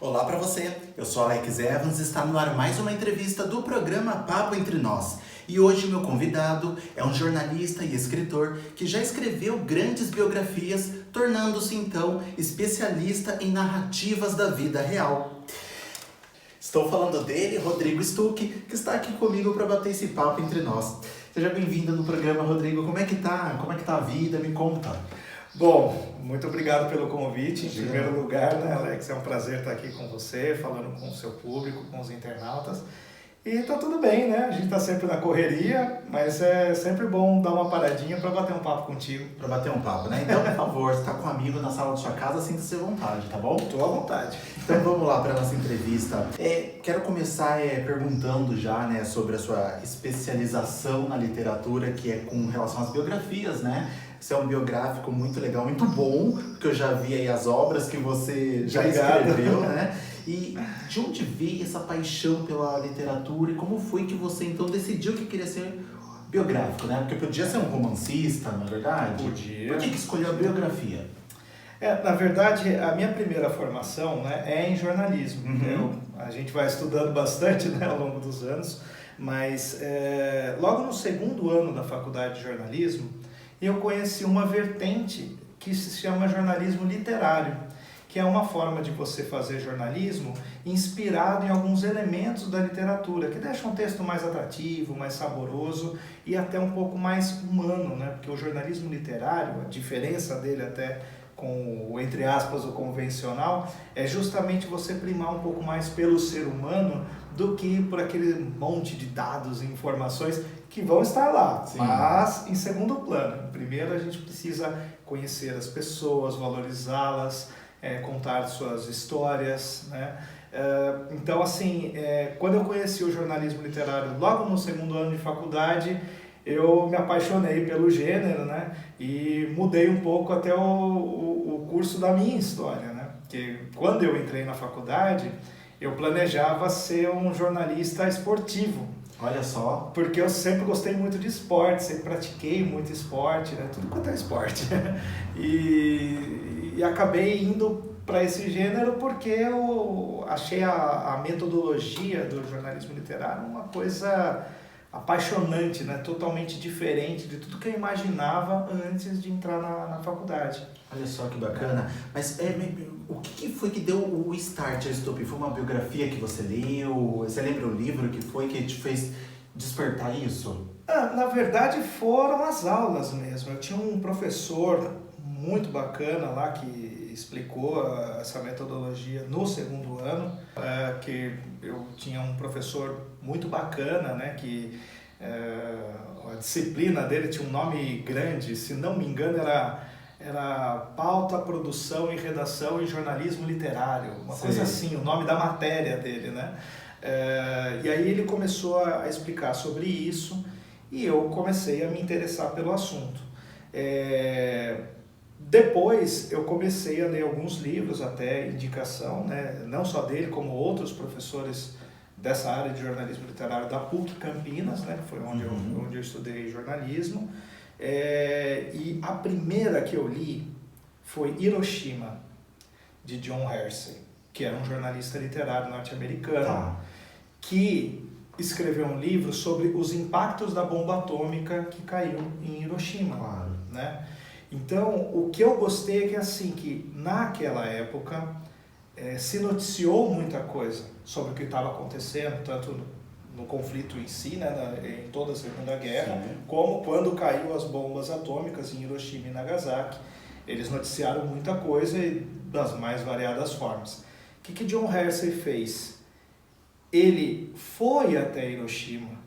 Olá para você, eu sou Alex Evans e está no ar mais uma entrevista do programa Papo Entre Nós. E hoje meu convidado é um jornalista e escritor que já escreveu grandes biografias, tornando-se então especialista em narrativas da vida real. Estou falando dele, Rodrigo Stuck, que está aqui comigo para bater esse papo entre nós. Seja bem-vindo no programa, Rodrigo. Como é que tá? Como é que tá a vida? Me conta. Bom, muito obrigado pelo convite. Em primeiro lugar, né, Alex, é um prazer estar aqui com você, falando com o seu público, com os internautas. E tá tudo bem, né? A gente tá sempre na correria, mas é sempre bom dar uma paradinha para bater um papo contigo. Para bater um papo, né? Então, por favor, você tá com um amigo na sala da sua casa, sinta-se à vontade, tá bom? Tô à vontade. Então vamos lá para a nossa entrevista. Quero começar perguntando já, né, sobre a sua especialização na literatura, que é com relação às biografias, né? Você é um biográfico muito legal, muito bom, porque eu já vi aí as obras que você já escreveu, né? E de onde veio essa paixão pela literatura e como foi que você então decidiu que queria ser biográfico, né? Porque podia ser um romancista, na verdade. Podia. Por que escolheu a biografia? Na verdade, a minha primeira formação, né, é em jornalismo. A gente vai estudando bastante, né, ao longo dos anos, mas logo no segundo ano da faculdade de jornalismo, eu conheci uma vertente que se chama jornalismo literário, que é uma forma de você fazer jornalismo inspirado em alguns elementos da literatura, que deixa um texto mais atrativo, mais saboroso e até um pouco mais humano, né? Porque o jornalismo literário, a diferença dele até com o, entre aspas, o convencional, é justamente você primar um pouco mais pelo ser humano do que por aquele monte de dados e informações que vão estar lá, sim, mas em segundo plano. Primeiro a gente precisa conhecer as pessoas, valorizá-las, contar suas histórias, né? Então, assim, quando eu conheci o jornalismo literário logo no segundo ano de faculdade, eu me apaixonei pelo gênero, né? E mudei um pouco até o curso da minha história, né? Porque quando eu entrei na faculdade, eu planejava ser um jornalista esportivo. Olha só. Porque eu sempre gostei muito de esporte, sempre pratiquei muito esporte, né? Tudo quanto é esporte. E acabei indo para esse gênero porque eu achei a metodologia do jornalismo literário uma coisa apaixonante, né? Totalmente diferente de tudo que eu imaginava antes de entrar na faculdade. Olha só que bacana. Mas o que foi que deu o start a Stuck? Foi uma biografia que você leu? Você lembra o livro que foi que te fez despertar isso? Na verdade foram as aulas mesmo. Eu tinha um professor muito bacana lá que explicou essa metodologia no segundo ano, que eu tinha um professor muito bacana, né, que a disciplina dele tinha um nome grande, se não me engano era pauta, produção e redação em jornalismo literário, uma coisa assim, o nome da matéria dele, né? E aí ele começou a explicar sobre isso e eu comecei a me interessar pelo assunto. Depois eu comecei a ler alguns livros, até indicação, né? Não só dele, como outros professores dessa área de jornalismo literário da PUC Campinas, né? Que foi onde eu estudei jornalismo. E a primeira que eu li foi Hiroshima, de John Hersey, que era um jornalista literário norte-americano, que escreveu um livro sobre os impactos da bomba atômica que caiu em Hiroshima, né? Então, o que eu gostei é que, assim, que naquela época se noticiou muita coisa sobre o que estava acontecendo, tanto no conflito em si, né, em toda a Segunda Guerra, como quando caiu as bombas atômicas em Hiroshima e Nagasaki. Eles noticiaram muita coisa e das mais variadas formas. O que John Hersey fez? Ele foi até Hiroshima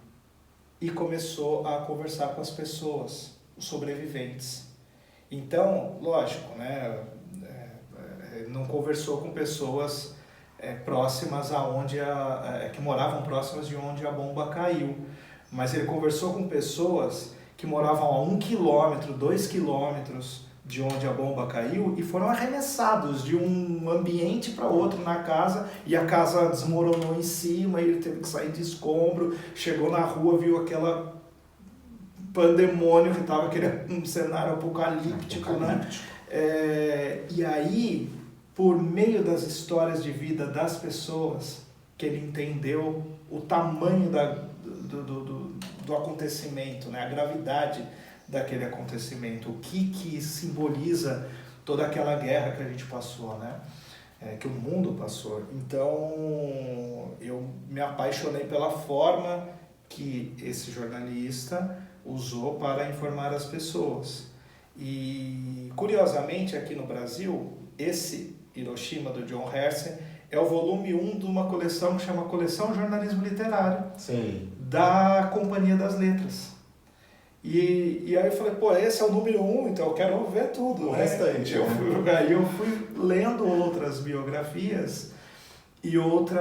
e começou a conversar com as pessoas, os sobreviventes. Então, lógico, né, não conversou com pessoas próximas aonde que moravam próximas de onde a bomba caiu, mas ele conversou com pessoas que moravam a 1 quilômetro, 2 quilômetros de onde a bomba caiu e foram arremessados de um ambiente para outro na casa, e a casa desmoronou em cima, e ele teve que sair de escombro, chegou na rua, viu aquela pandemônio que estava um cenário apocalíptico, né? E aí, por meio das histórias de vida das pessoas, que ele entendeu o tamanho do acontecimento, né? A gravidade daquele acontecimento, o que simboliza toda aquela guerra que a gente passou, né? Que o mundo passou. Então, eu me apaixonei pela forma que esse jornalista usou para informar as pessoas. E, curiosamente, aqui no Brasil, esse Hiroshima, do John Hersey, é o volume 1 de uma coleção que chama Coleção Jornalismo Literário, Sim. da Companhia das Letras. E aí eu falei, pô, esse é o número 1, então eu quero ver tudo, o né? restante. Aí eu fui lendo outras biografias e outros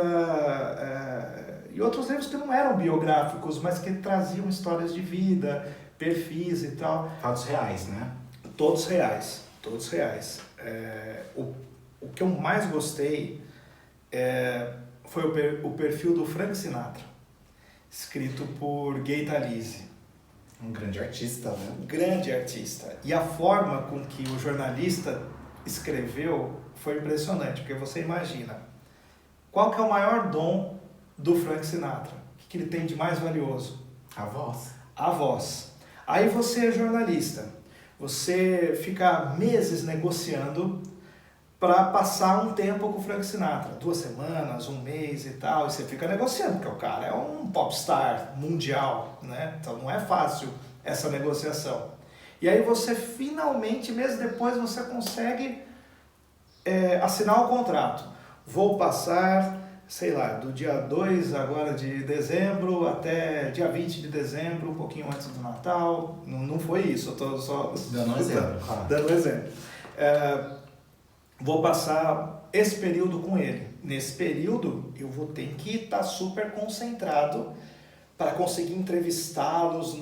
livros que não eram biográficos, mas que traziam histórias de vida, perfis e tal. Fatos reais, né? Todos reais, todos reais. O que eu mais gostei foi o perfil do Frank Sinatra, escrito por Gay Talese. Um grande artista, né? Um grande artista. E a forma com que o jornalista escreveu foi impressionante, porque você imagina, qual que é o maior dom do Frank Sinatra? O que ele tem de mais valioso? A voz. A voz. Aí você é jornalista, você fica meses negociando para passar um tempo com o Frank Sinatra, 2 semanas, 1 mês e tal, e você fica negociando, porque o cara é um popstar mundial, né? Então não é fácil essa negociação. E aí você finalmente, meses depois, você consegue assinar o contrato. Vou passar, sei lá, do dia 2 agora de dezembro até dia 20 de dezembro, um pouquinho antes do Natal. Não foi isso, eu estou só dando um exemplo. Claro. Dando um exemplo. Vou passar esse período com ele. Nesse período, eu vou ter que estar super concentrado para conseguir entrevistá-los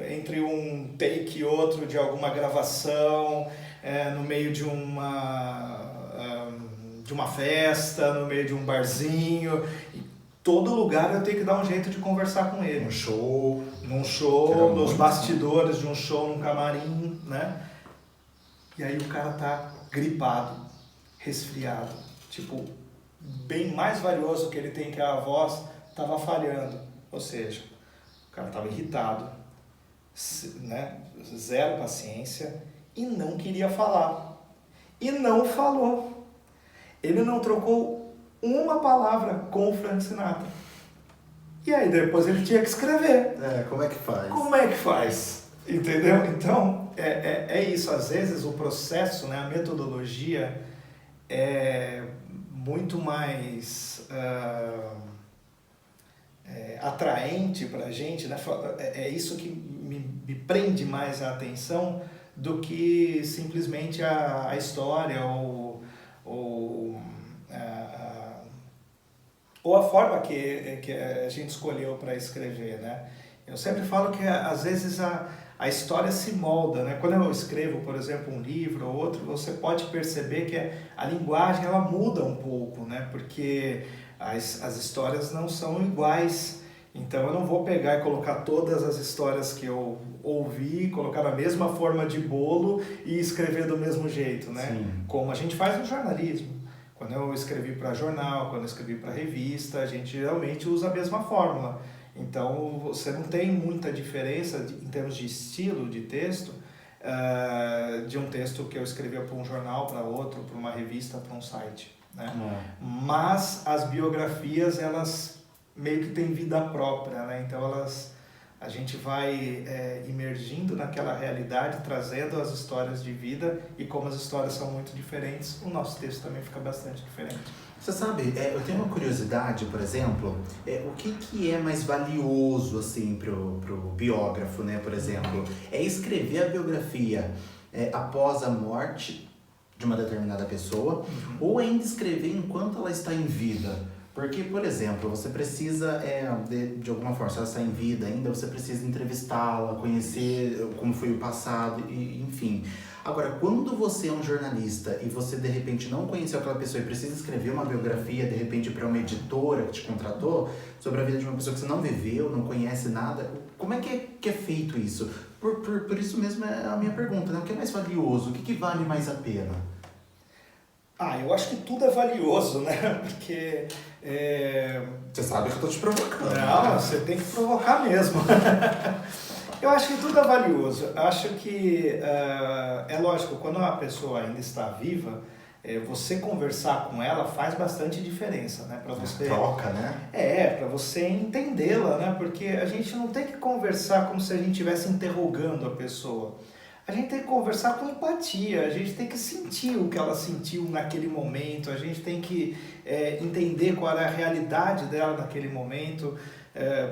entre um take e outro de alguma gravação, no meio de uma festa, no meio de um barzinho. Em todo lugar eu tenho que dar um jeito de conversar com ele. Num show, nos bastidores de um show, num camarim, né? E aí o cara tá gripado, resfriado, tipo, bem mais valioso que ele tem, que a voz, estava falhando, ou seja, o cara estava irritado, né? Zero paciência, e não queria falar, e não falou, ele não trocou uma palavra com o Frank Sinatra, e aí depois ele tinha que escrever. Como é que faz? Como é que faz? Entendeu? Então, é isso. Às vezes o processo, né, a metodologia é muito mais atraente para a gente, né? É isso que me prende mais a atenção do que simplesmente a história ou a forma que a gente escolheu para escrever, né? Eu sempre falo que às vezes a história se molda, né? Quando eu escrevo, por exemplo, um livro ou outro, você pode perceber que a linguagem ela muda um pouco, né? Porque as histórias não são iguais. Então eu não vou pegar e colocar todas as histórias que eu ouvi, colocar na mesma forma de bolo e escrever do mesmo jeito, né? Sim. Como a gente faz no jornalismo. Quando eu escrevi para jornal, quando eu escrevi para revista, a gente geralmente usa a mesma fórmula. Então, você não tem muita diferença em termos de estilo de texto, de um texto que eu escrevia para um jornal, para outro, para uma revista, para um site, né? Mas as biografias, elas meio que têm vida própria, né? Então, a gente vai imergindo naquela realidade, trazendo as histórias de vida, e como as histórias são muito diferentes, o nosso texto também fica bastante diferente. Você sabe, eu tenho uma curiosidade, por exemplo, o que é mais valioso, assim, pro biógrafo, né, por exemplo? É escrever a biografia após a morte de uma determinada pessoa, ou ainda escrever enquanto ela está em vida? Porque, por exemplo, você precisa, de alguma forma, se ela está em vida ainda, você precisa entrevistá-la, conhecer como foi o passado, e, enfim. Agora, quando você é um jornalista e você, de repente, não conheceu aquela pessoa e precisa escrever uma biografia, de repente, para uma editora que te contratou, sobre a vida de uma pessoa que você não viveu, não conhece nada, como é que é feito isso? Por isso mesmo é a minha pergunta, né? O que é mais valioso? O que vale mais a pena? Eu acho que tudo é valioso, né? Porque... Você sabe que eu tô te provocando. Não, você tem que provocar mesmo. Eu acho que tudo é valioso. Eu acho que, é lógico, quando uma pessoa ainda está viva, você conversar com ela faz bastante diferença, né? Para você... Troca, né? Para você entendê-la, né? Porque a gente não tem que conversar como se a gente estivesse interrogando a pessoa. A gente tem que conversar com empatia, a gente tem que sentir o que ela sentiu naquele momento, a gente tem que entender qual é a realidade dela naquele momento.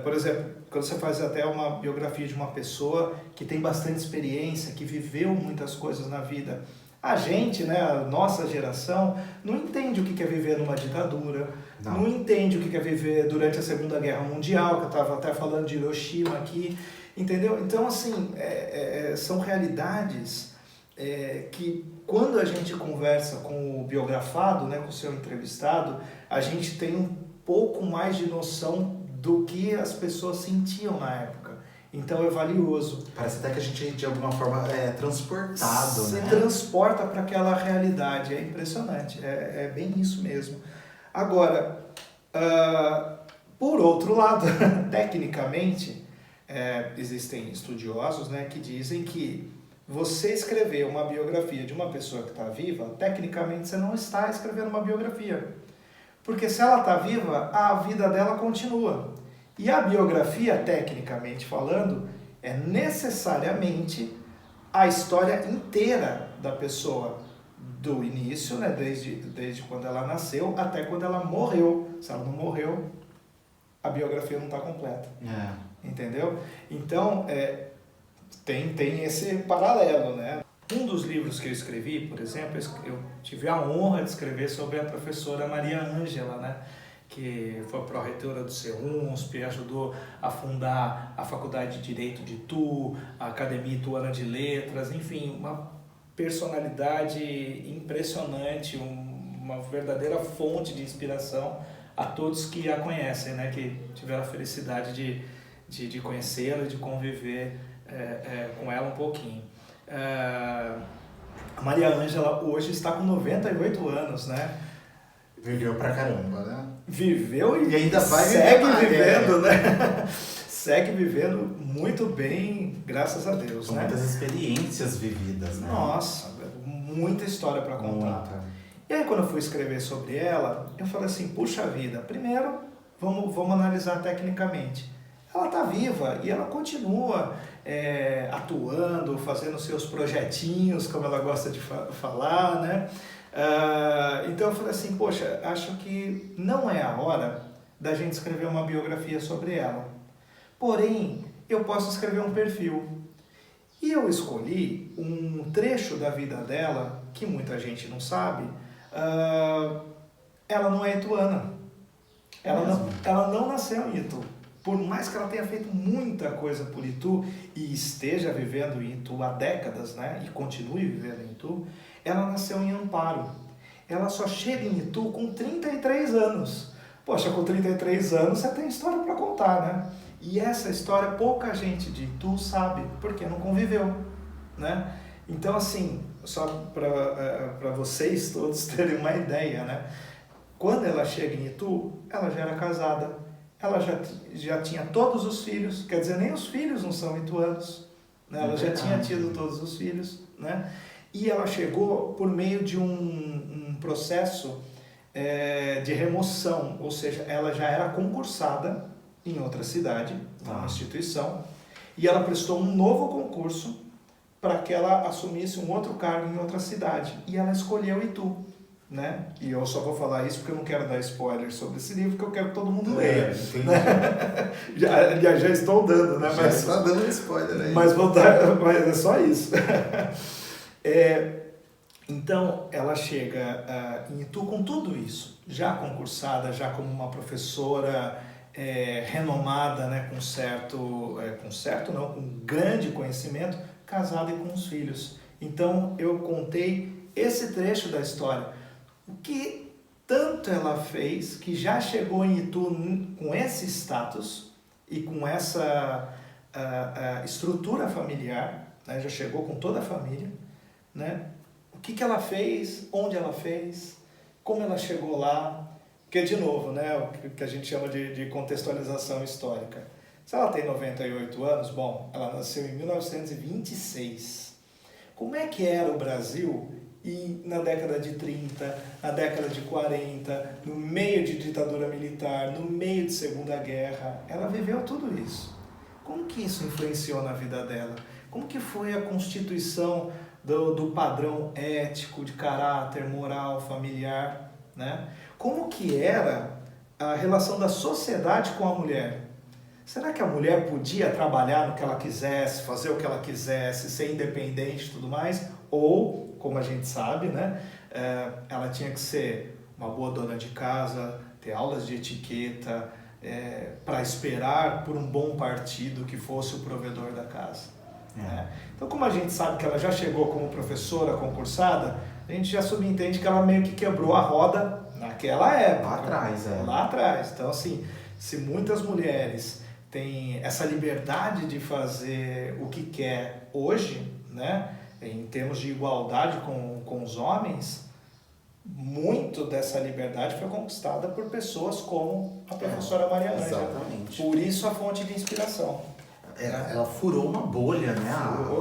Por exemplo, quando você faz até uma biografia de uma pessoa que tem bastante experiência, que viveu muitas coisas na vida, a gente, né, a nossa geração, não entende o que é viver numa ditadura, não entende o que é viver durante a Segunda Guerra Mundial, que eu estava até falando de Hiroshima aqui, entendeu? Então, assim, são realidades que quando a gente conversa com o biografado, né, com o seu entrevistado, a gente tem um pouco mais de noção do que as pessoas sentiam na época. Então é valioso. Parece até que a gente, de alguma forma, é transportado, Se né? transporta para aquela realidade. É impressionante. É bem isso mesmo. Agora, por outro lado, tecnicamente, existem estudiosos, né, que dizem que você escrever uma biografia de uma pessoa que está viva, tecnicamente você não está escrevendo uma biografia. Porque se ela está viva, a vida dela continua. E a biografia, tecnicamente falando, é necessariamente a história inteira da pessoa, do início, né, desde quando ela nasceu até quando ela morreu. Se ela não morreu, a biografia não está completa. Entendeu? Então, tem esse paralelo, né? Um dos livros que eu escrevi, por exemplo, eu tive a honra de escrever sobre a professora Maria Ângela, né? Que foi pró-reitora do CEUNSP, ajudou a fundar a Faculdade de Direito de Itu, a Academia Ituana de Letras, enfim, uma personalidade impressionante, uma verdadeira fonte de inspiração a todos que a conhecem, né? Que tiveram a felicidade de conhecê-la e de conviver com ela um pouquinho. A Maria Ângela hoje está com 98 anos, né? Viveu pra caramba, né? Viveu e ainda vai segue vivendo, né? Segue vivendo muito bem, graças a Deus, São né? muitas experiências vividas, né? Nossa, muita história para contar. Muita. E aí quando eu fui escrever sobre ela, eu falei assim, puxa vida, primeiro vamos analisar tecnicamente. Ela está viva e ela continua atuando, fazendo seus projetinhos, como ela gosta de falar, né? Então eu falei assim, poxa, acho que não é a hora da gente escrever uma biografia sobre ela. Porém, eu posso escrever um perfil. E eu escolhi um trecho da vida dela, que muita gente não sabe. Ela não é ituana. Ela não nasceu em Itu. Por mais que ela tenha feito muita coisa por Itu e esteja vivendo em Itu há décadas, né, e continue vivendo em Itu, ela nasceu em Amparo. Ela só chega em Itu com 33 anos. Poxa, com 33 anos você tem história para contar, né? E essa história pouca gente de Itu sabe, porque não conviveu, né? Então, assim, só para vocês todos terem uma ideia, né? Quando ela chega em Itu, ela já era casada. Ela já tinha todos os filhos, quer dizer, nem os filhos não são ituanos, né? Ela já tinha tido todos os filhos, né? E ela chegou por meio de um processo de remoção, ou seja, ela já era concursada em outra cidade, uma instituição, e ela prestou um novo concurso para que ela assumisse um outro cargo em outra cidade, e ela escolheu Itu. Né? E eu só vou falar isso porque eu não quero dar spoiler sobre esse livro, porque eu quero que todo mundo leia. Né? já estou dando, né? Já está dando spoiler aí. Mas é só isso. Então, ela chega em Itu com tudo isso, já concursada, já como uma professora renomada, né, com grande conhecimento, casada e com os filhos. Então, eu contei esse trecho da história. O que tanto ela fez, que já chegou em Itu com esse status e com essa estrutura familiar, né, já chegou com toda a família, né? O que ela fez, onde ela fez, como ela chegou lá, porque de novo, né, o que a gente chama de contextualização histórica. Se ela tem 98 anos, bom, ela nasceu em 1926. Como é que era o Brasil na década de 30, na década de 40, no meio de ditadura militar, no meio de Segunda Guerra? Ela viveu tudo isso. Como que isso influenciou na vida dela? Como que foi a constituição do padrão ético, de caráter, moral, familiar, né? Como que era a relação da sociedade com a mulher? Será que a mulher podia trabalhar no que ela quisesse, fazer o que ela quisesse, ser independente e tudo mais? Ou, como a gente sabe, né, ela tinha que ser uma boa dona de casa, ter aulas de etiqueta, para esperar por um bom partido que fosse o provedor da casa. Né? Então, como a gente sabe que ela já chegou como professora concursada, a gente já subentende que ela meio que quebrou a roda naquela época. Lá atrás, Lá atrás. Então, assim, se muitas mulheres têm essa liberdade de fazer o que quer hoje, né, em termos de igualdade com os homens, muito dessa liberdade foi conquistada por pessoas como a professora Maria Ângela. Exatamente. Por isso a fonte de inspiração. Ela furou uma bolha, né?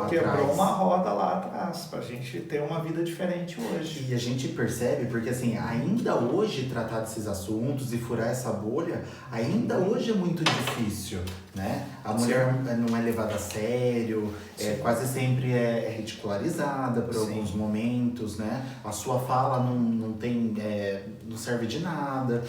Quebrou uma roda lá atrás, pra gente ter uma vida diferente hoje. E a gente percebe, porque assim, ainda hoje tratar desses assuntos e furar essa bolha, ainda hoje é muito difícil, né? A mulher não é levada a sério, quase sempre é ridicularizada por alguns momentos, né? A sua fala não serve de nada.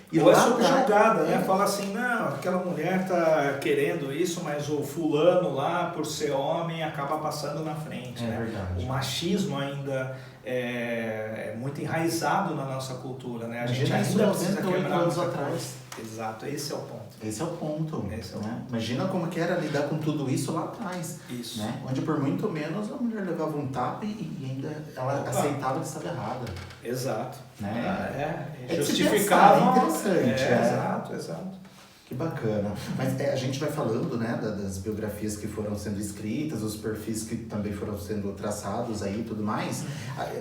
E ou é subjugada, né? Fala assim, não, aquela mulher tá querendo isso, mas o fulano lá, por ser homem, acaba passando na frente. É verdade. O machismo ainda é muito enraizado na nossa cultura, né? A gente ainda precisa quebrar anos atrás. Exato, esse é o ponto. Esse é o ponto. Esse é o né? ponto. Imagina como que era lidar com tudo isso lá atrás. Isso. Né? Onde por muito menos a mulher levava um tapa e ainda ela aceitava que estava errada. Exato. Né? Justificava. É interessante. Exato. Que bacana. Mas a gente vai falando, né, das biografias que foram sendo escritas, os perfis que também foram sendo traçados aí e tudo mais.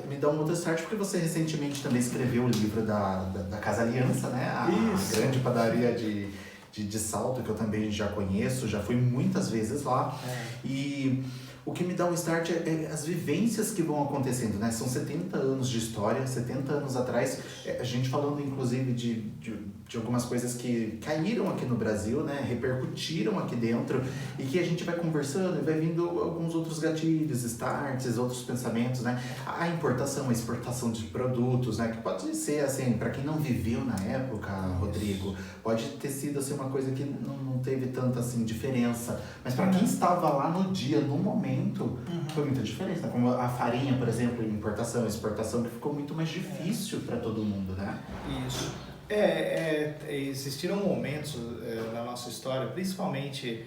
Me dá um outro start porque você recentemente também escreveu o livro da Casa Aliança, né? A grande padaria de Salto, que eu também já conheço, já fui muitas vezes lá. E o que me dá um start é as vivências que vão acontecendo, né? São 70 anos de história, 70 anos atrás, a gente falando inclusive de algumas coisas que caíram aqui no Brasil, né? Repercutiram aqui dentro e que a gente vai conversando e vai vindo alguns outros gatilhos, starts, outros pensamentos, né? A importação, a exportação de produtos, né? Que pode ser, assim, para quem não viveu na época, Rodrigo, pode ter sido assim, uma coisa que não teve tanta assim, diferença, mas para quem estava lá no dia, no momento, foi muita diferença. Como a farinha, por exemplo, importação e exportação, que ficou muito mais difícil para todo mundo, né? Isso. Existiram momentos na nossa história, principalmente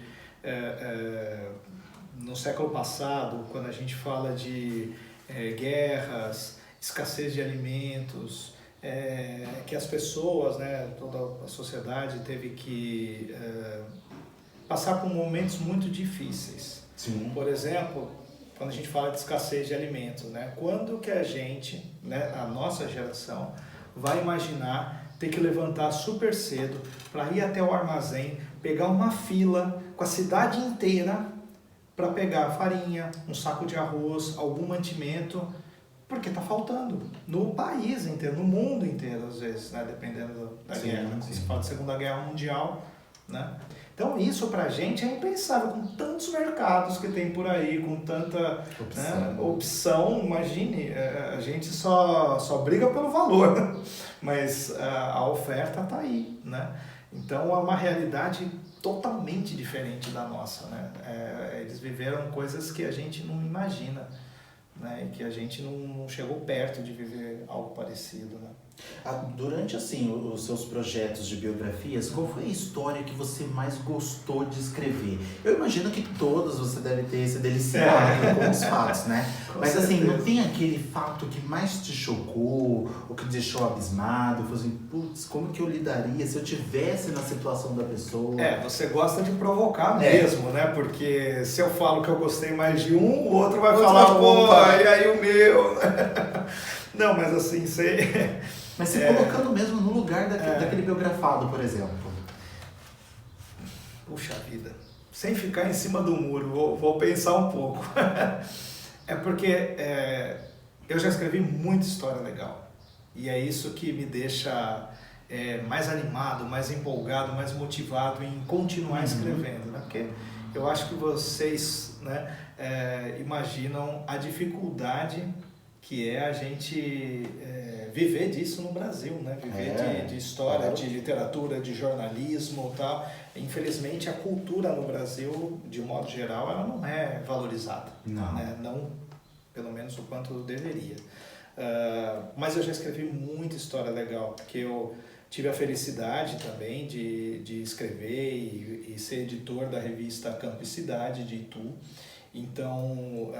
no século passado, quando a gente fala de guerras, escassez de alimentos, que as pessoas, né, toda a sociedade teve que passar por momentos muito difíceis. Sim. Por exemplo, quando a gente fala de escassez de alimentos, né, quando que a gente, né, a nossa geração, vai imaginar ter que levantar super cedo para ir até o armazém, pegar uma fila com a cidade inteira para pegar farinha, um saco de arroz, algum mantimento, porque está faltando no país inteiro, no mundo inteiro às vezes, né? Dependendo da guerra. Quando se fala de Segunda Guerra Mundial, né? Então isso pra gente é impensável, com tantos mercados que tem por aí, com tanta opção, imagine, a gente só briga pelo valor, mas a oferta tá aí, né? Então é uma realidade totalmente diferente da nossa, né? Eles viveram coisas que a gente não imagina, né? E que a gente não chegou perto de viver algo parecido, né? Durante, assim, os seus projetos de biografias, qual foi a história que você mais gostou de escrever? Eu imagino que todos você deve ter se deliciado com os fatos, né? Mas assim, não tem aquele fato que mais te chocou, ou que te deixou abismado, falou assim, putz, como que eu lidaria se eu tivesse na situação da pessoa? Você gosta de provocar mesmo, né? Porque se eu falo que eu gostei mais de um, o outro vai falar, pô, e aí o meu? Não, mas assim, você... Mas se colocando mesmo no lugar daquele biografado, por exemplo. Puxa vida, sem ficar em cima do muro, vou pensar um pouco. É porque eu já escrevi muita história legal. E é isso que me deixa mais animado, mais empolgado, mais motivado em continuar escrevendo, né? Porque eu acho que vocês, né, imaginam a dificuldade que é a gente viver disso no Brasil, né? Viver de história, de literatura, de jornalismo e tal. Infelizmente, a cultura no Brasil, de modo geral, ela não é valorizada. Não. Né? Não, pelo menos o quanto deveria. Mas eu já escrevi muita história legal, porque eu tive a felicidade também de escrever e ser editor da revista Campo e Cidade, de Itu. Então,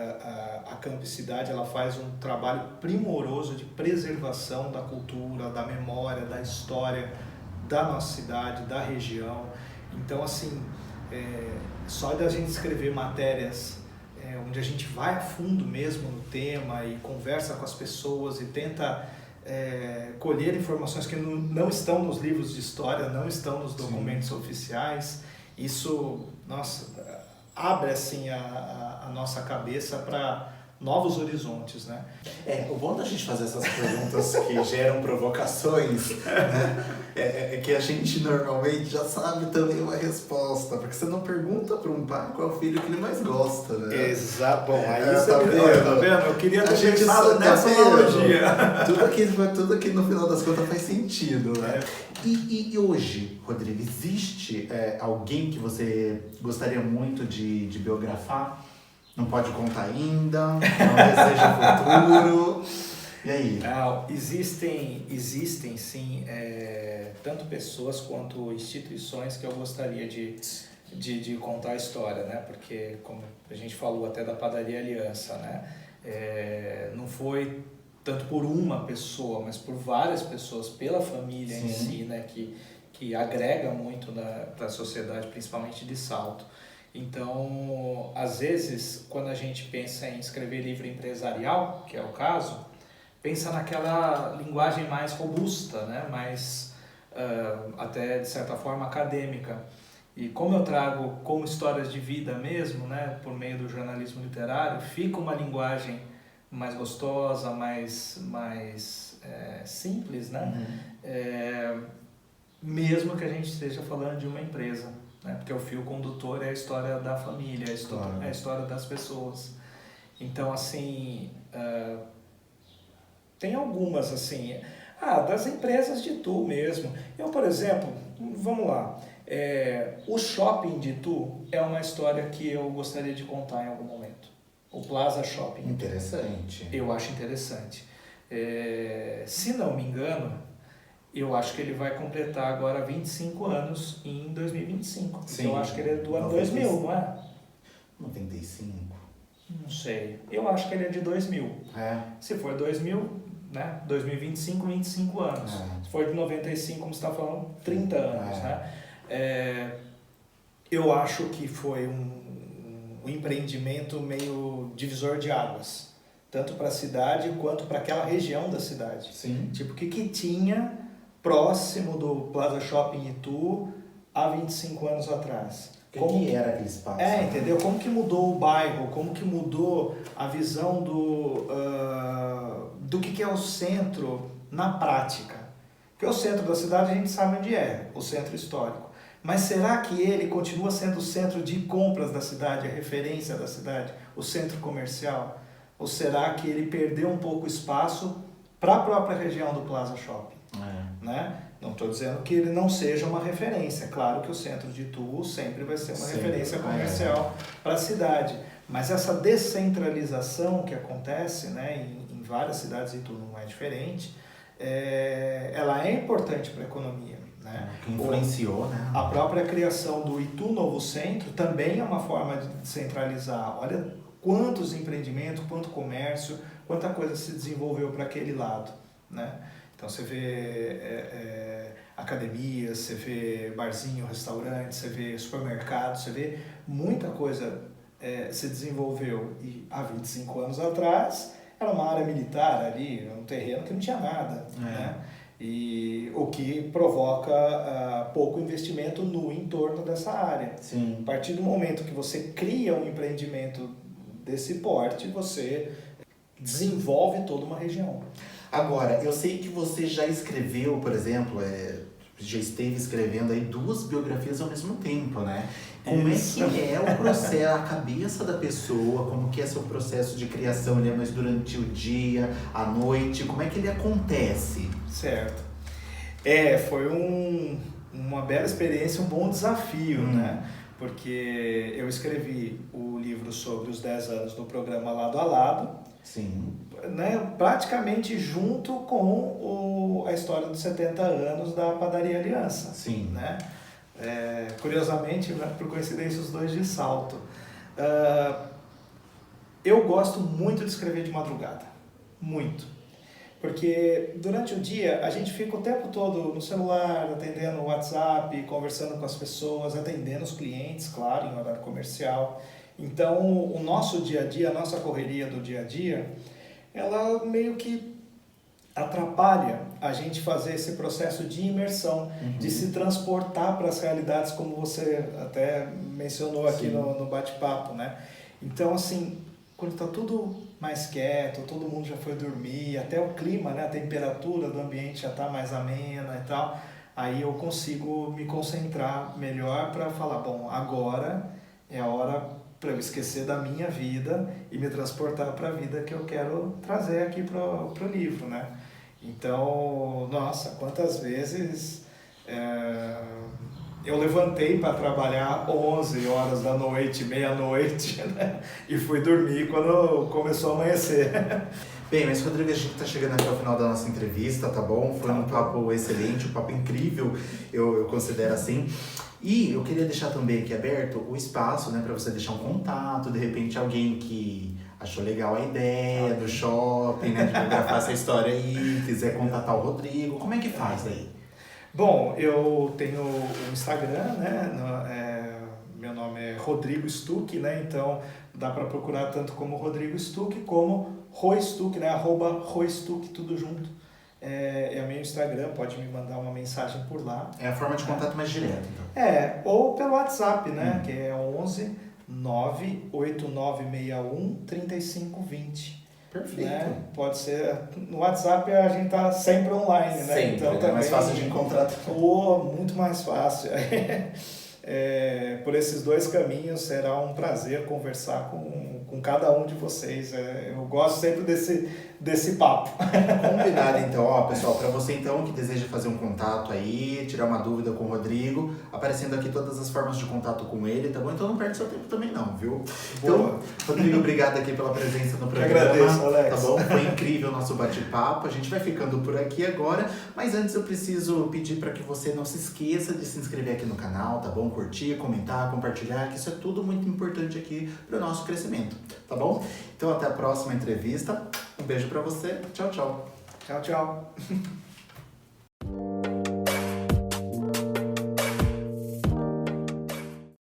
a Campo e Cidade, ela faz um trabalho primoroso de preservação da cultura, da memória, da história da nossa cidade, da região. Então, assim, só da gente escrever matérias onde a gente vai a fundo mesmo no tema e conversa com as pessoas e tenta colher informações que não estão nos livros de história, não estão nos documentos oficiais, isso, nossa, abre assim a nossa cabeça para novos horizontes, né? O bom da gente fazer essas perguntas que geram provocações, né? É que a gente normalmente já sabe também uma resposta, porque você não pergunta para um pai qual é o filho que ele mais gosta, né? Exato. Bom, aí tá vendo? Eu queria ter pensado nessa analogia. Tudo aqui no final das contas faz sentido, né? E hoje, Rodrigo, existe alguém que você gostaria muito de biografar? Não pode contar ainda, não deseja futuro. E aí? Existem sim, tanto pessoas quanto instituições que eu gostaria de contar a história, né? Porque, como a gente falou até da Padaria Aliança, né? Não foi tanto por uma pessoa, mas por várias pessoas, pela família em si, né? Que agrega muito para a sociedade, principalmente de Salto. Então, às vezes, quando a gente pensa em escrever livro empresarial, que é o caso, pensa naquela linguagem mais robusta, né? Mais, até de certa forma, acadêmica. E como eu trago como histórias de vida mesmo, né? Por meio do jornalismo literário, fica uma linguagem mais gostosa, mais simples, né? Mesmo que a gente esteja falando de uma empresa. Né? Porque o fio condutor é a história da família, é a história das pessoas. Então, assim, tem algumas, assim, das empresas de Itu mesmo. Eu, por exemplo, vamos lá, o shopping de Itu é uma história que eu gostaria de contar em algum momento. O Plaza Shopping. Interessante. Eu acho interessante. Se não me engano, eu acho que ele vai completar agora 25 anos em 2025. Sim. Eu acho que ele é do ano 2000, não é? 95. Não sei. Eu acho que ele é de 2000. Se for 2000, né? 2025, 25 anos. Se for de 95, como você está falando, 30 anos, né? Eu acho que foi um empreendimento meio divisor de águas. Tanto para a cidade quanto para aquela região da cidade. Sim. Tipo, o que tinha próximo do Plaza Shopping Itu há 25 anos atrás. Como que era aquele espaço? Entendeu? Como que mudou o bairro, como que mudou a visão do que é o centro na prática. Porque o centro da cidade a gente sabe onde é, o centro histórico. Mas será que ele continua sendo o centro de compras da cidade, a referência da cidade, o centro comercial? Ou será que ele perdeu um pouco o espaço para a própria região do Plaza Shopping? Né? Não estou dizendo que ele não seja uma referência. Claro que o centro de Itu sempre vai ser uma referência comercial para a cidade. Mas essa descentralização que acontece, né, em várias cidades, Itu não é diferente, ela é importante para a economia. Né? Que influenciou, né? A própria criação do Itu Novo Centro também é uma forma de descentralizar. Olha quantos empreendimentos, quanto comércio, quanta coisa se desenvolveu para aquele lado. Né? Então você vê academias, você vê barzinho, restaurante, você vê supermercado, você vê muita coisa se desenvolveu. E há 25 anos atrás era uma área militar ali, um terreno que não tinha nada. Né? E o que provoca pouco investimento no entorno dessa área. Sim. A partir do momento que você cria um empreendimento desse porte, você desenvolve toda uma região. Agora, eu sei que você já escreveu, por exemplo, já esteve escrevendo aí 2 biografias ao mesmo tempo, né? Como Isso. é que é o processo, a cabeça da pessoa, como que é seu processo de criação, ele é mais durante o dia, à noite, como é que ele acontece? Certo. Foi uma bela experiência, um bom desafio, né? Porque eu escrevi o livro sobre os 10 anos do programa Lado a Lado, Sim. Né, praticamente junto com a história dos 70 anos da Padaria Aliança. Sim. Né? Curiosamente, por coincidência, os dois de Salto. Eu gosto muito de escrever de madrugada, muito. Porque durante o dia a gente fica o tempo todo no celular, atendendo o WhatsApp, conversando com as pessoas, atendendo os clientes, claro, em horário comercial. Então, o nosso dia a dia, a nossa correria do dia a dia, ela meio que atrapalha a gente fazer esse processo de imersão, de se transportar para as realidades, como você até mencionou aqui no bate-papo, né? Então, assim, quando está tudo mais quieto, todo mundo já foi dormir, até o clima, né, a temperatura do ambiente já está mais amena e tal, aí eu consigo me concentrar melhor para falar, bom, agora é a hora para eu esquecer da minha vida e me transportar para a vida que eu quero trazer aqui pro livro, né? Então, nossa, quantas vezes eu levantei para trabalhar 11 horas da noite, meia-noite, né? E fui dormir quando começou a amanhecer. Bem, mas Rodrigo, a gente está chegando aqui ao final da nossa entrevista, tá bom? Foi um papo excelente, um papo incrível, eu considero assim. E eu queria deixar também aqui aberto o espaço, né, para você deixar um contato, de repente alguém que achou legal a ideia do shopping, né, de biografar essa história aí, quiser contatar o Rodrigo, como é que faz aí? Bom, eu tenho o Instagram, né, meu nome é Rodrigo Stuck, né, então dá para procurar tanto como Rodrigo Stuck como Rostuck, né, @Rostuck, tudo junto. É o meu Instagram, pode me mandar uma mensagem por lá. É a forma de contato mais direta, então. Ou pelo WhatsApp, né? Que é 11 98961 3520. Perfeito. Né? Pode ser. No WhatsApp a gente tá sempre online, né? Sempre, então é também, mais fácil de encontrar. Muito mais fácil. Por esses dois caminhos será um prazer conversar com cada um de vocês. Eu gosto sempre desse papo. Combinado, então, ó, pessoal, para você então que deseja fazer um contato aí, tirar uma dúvida com o Rodrigo, aparecendo aqui todas as formas de contato com ele, tá bom? Então não perde seu tempo também não, viu? Então, Rodrigo, obrigado aqui pela presença no programa. Eu agradeço, Alex. Tá bom? Foi incrível o nosso bate-papo, a gente vai ficando por aqui agora, mas antes eu preciso pedir para que você não se esqueça de se inscrever aqui no canal, tá bom? Curtir, comentar, compartilhar, que isso é tudo muito importante aqui para o nosso crescimento, tá bom? Então até a próxima entrevista. Um beijo pra você. Tchau, tchau. Tchau, tchau.